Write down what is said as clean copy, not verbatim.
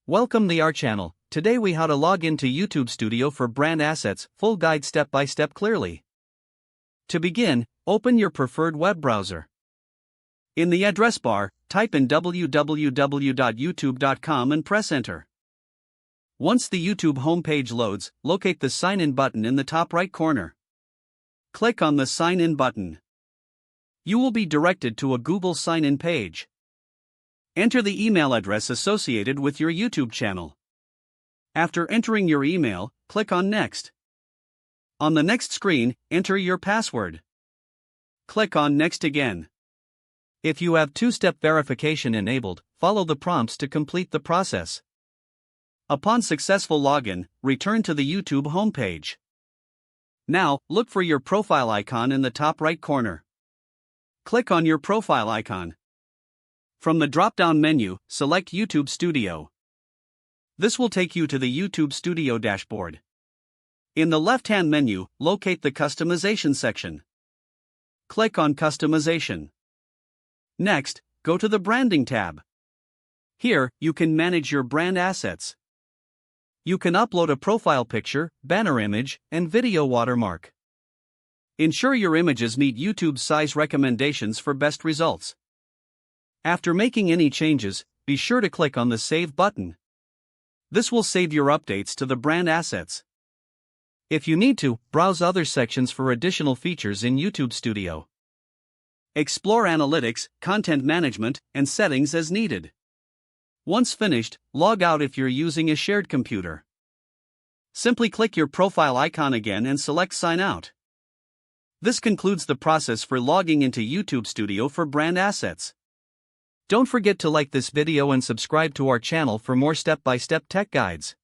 Welcome to our channel. Today we how to log into YouTube Studio for brand assets, full guide step by step clearly. To begin, open your preferred web browser. In the address bar, type in www.youtube.com and press enter. Once the YouTube homepage loads, locate the sign in button in the top right corner. Click on the sign in button. You will be directed to a Google sign in page. Enter the email address associated with your YouTube channel. After entering your email, click on Next. On the next screen, enter your password. Click on Next again. If you have two-step verification enabled, follow the prompts to complete the process. Upon successful login, return to the YouTube homepage. Now, look for your profile icon in the top right corner. Click on your profile icon. From the drop-down menu, select YouTube Studio. This will take you to the YouTube Studio dashboard. In the left-hand menu, locate the Customization section. Click on Customization. Next, go to the Branding tab. Here, you can manage your brand assets. You can upload a profile picture, banner image, and video watermark. Ensure your images meet YouTube's size recommendations for best results. After making any changes, be sure to click on the Save button. This will save your updates to the brand assets. If you need to, browse other sections for additional features in YouTube Studio. Explore analytics, content management, and settings as needed. Once finished, log out if you're using a shared computer. Simply click your profile icon again and select Sign Out. This concludes the process for logging into YouTube Studio for brand assets. Don't forget to like this video and subscribe to our channel for more step-by-step tech guides.